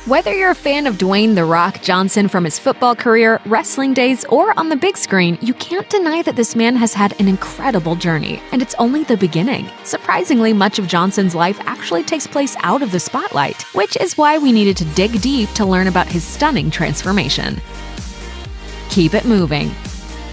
Whether you're a fan of Dwayne "The Rock" Johnson from his football career, wrestling days, or on the big screen, you can't deny that this man has had an incredible journey, and it's only the beginning. Surprisingly, much of Johnson's life actually takes place out of the spotlight, which is why we needed to dig deep to learn about his stunning transformation. Keep it moving.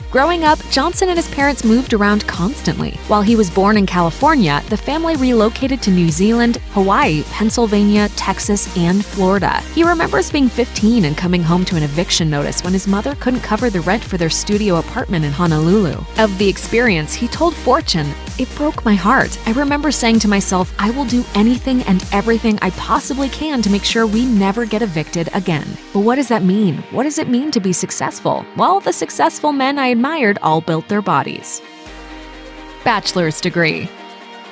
Growing up, Johnson and his parents moved around constantly. While he was born in California, the family relocated to New Zealand, Hawaii, Pennsylvania, Texas, and Florida. He remembers being 15 and coming home to an eviction notice when his mother couldn't cover the rent for their studio apartment in Honolulu. Of the experience, he told Fortune, "It broke my heart. I remember saying to myself, I will do anything and everything I possibly can to make sure we never get evicted again." But what does that mean? What does it mean to be successful? Well, the successful men I admired all built their bodies. Bachelor's degree.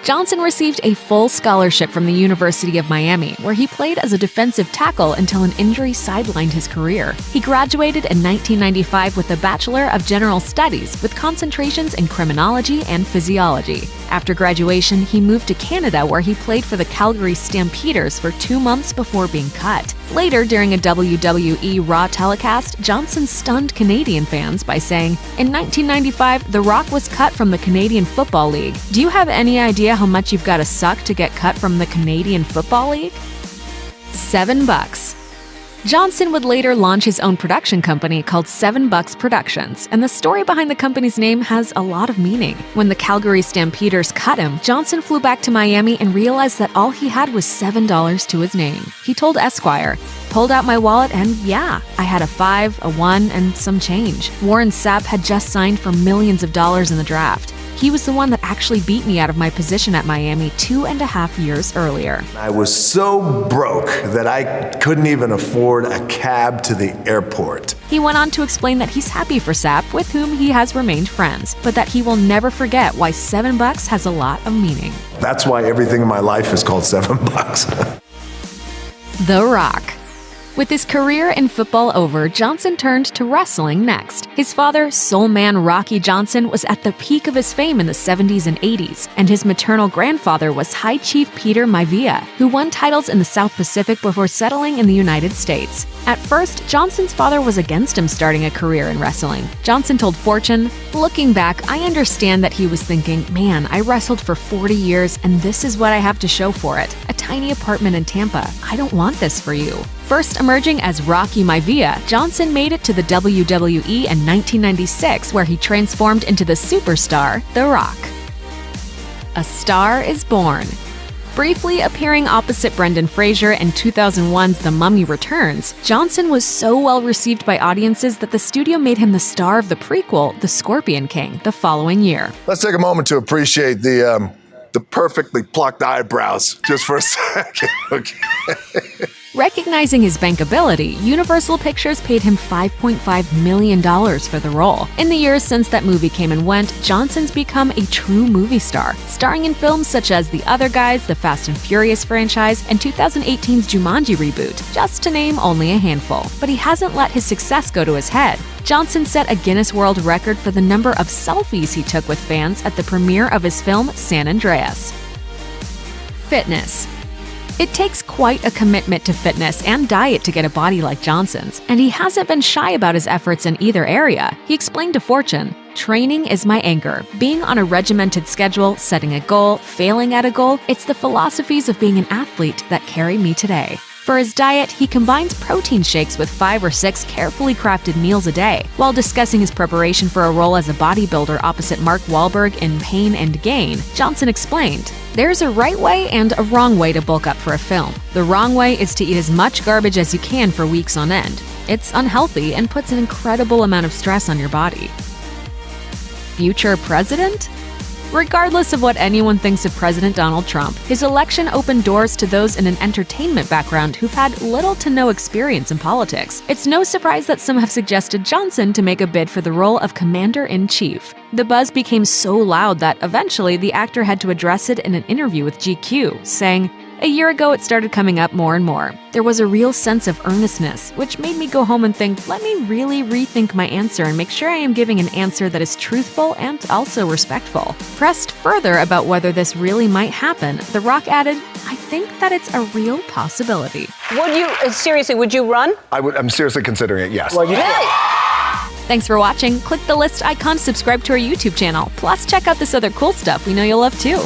Johnson received a full scholarship from the University of Miami, where he played as a defensive tackle until an injury sidelined his career. He graduated in 1995 with a Bachelor of General Studies with concentrations in criminology and physiology. After graduation, he moved to Canada, where he played for the Calgary Stampeders for 2 months before being cut. Later, during a WWE Raw telecast, Johnson stunned Canadian fans by saying, "In 1995, The Rock was cut from the Canadian Football League. Do you have any idea how much you've got to suck to get cut from the Canadian Football League?" $7. Johnson would later launch his own production company called $7 Productions, and the story behind the company's name has a lot of meaning. When the Calgary Stampeders cut him, Johnson flew back to Miami and realized that all he had was $7 to his name. He told Esquire, "Pulled out my wallet and yeah, I had a 5, a 1, and some change. Warren Sapp had just signed for millions of dollars in the draft. He was the one that actually beat me out of my position at Miami 2.5 years earlier." I was so broke that I couldn't even afford a cab to the airport. He went on to explain that he's happy for Sapp, with whom he has remained friends, but that he will never forget why $7 has a lot of meaning. That's why everything in my life is called $7. The Rock. With his career in football over, Johnson turned to wrestling next. His father, Soul Man Rocky Johnson, was at the peak of his fame in the 70s and 80s, and his maternal grandfather was High Chief Peter Maivia, who won titles in the South Pacific before settling in the United States. At first, Johnson's father was against him starting a career in wrestling. Johnson told Fortune, "Looking back, I understand that he was thinking, man, I wrestled for 40 years and this is what I have to show for it. A tiny apartment in Tampa. I don't want this for you." First emerging as Rocky Maivia, Johnson made it to the WWE in 1996, where he transformed into the superstar, The Rock. A Star is Born. Briefly appearing opposite Brendan Fraser in 2001's The Mummy Returns, Johnson was so well received by audiences that the studio made him the star of the prequel, The Scorpion King, the following year. Let's take a moment to appreciate the perfectly plucked eyebrows just for a second. Okay. Recognizing his bankability, Universal Pictures paid him $5.5 million for the role. In the years since that movie came and went, Johnson's become a true movie star, starring in films such as The Other Guys, the Fast and Furious franchise, and 2018's Jumanji reboot, just to name only a handful. But he hasn't let his success go to his head. Johnson set a Guinness World Record for the number of selfies he took with fans at the premiere of his film San Andreas. Fitness. It takes quite a commitment to fitness and diet to get a body like Johnson's, and he hasn't been shy about his efforts in either area. He explained to Fortune, "Training is my anchor. Being on a regimented schedule, setting a goal, failing at a goal, it's the philosophies of being an athlete that carry me today." For his diet, he combines protein shakes with 5 or 6 carefully crafted meals a day. While discussing his preparation for a role as a bodybuilder opposite Mark Wahlberg in Pain and Gain, Johnson explained, "There's a right way and a wrong way to bulk up for a film. The wrong way is to eat as much garbage as you can for weeks on end. It's unhealthy and puts an incredible amount of stress on your body." Future president? Regardless of what anyone thinks of President Donald Trump, his election opened doors to those in an entertainment background who've had little to no experience in politics. It's no surprise that some have suggested Johnson to make a bid for the role of Commander-in-Chief. The buzz became so loud that eventually the actor had to address it in an interview with GQ, saying, A year ago, it started coming up more and more. There was a real sense of earnestness, which made me go home and think, let me really rethink my answer and make sure I am giving an answer that is truthful and also respectful. Pressed further about whether this really might happen, The Rock added, I think that it's a real possibility. Would you run? I'm seriously considering it, yes. Thanks for watching. Click the list icon, subscribe to our YouTube channel. Plus, check out this other cool stuff we know you'll love too.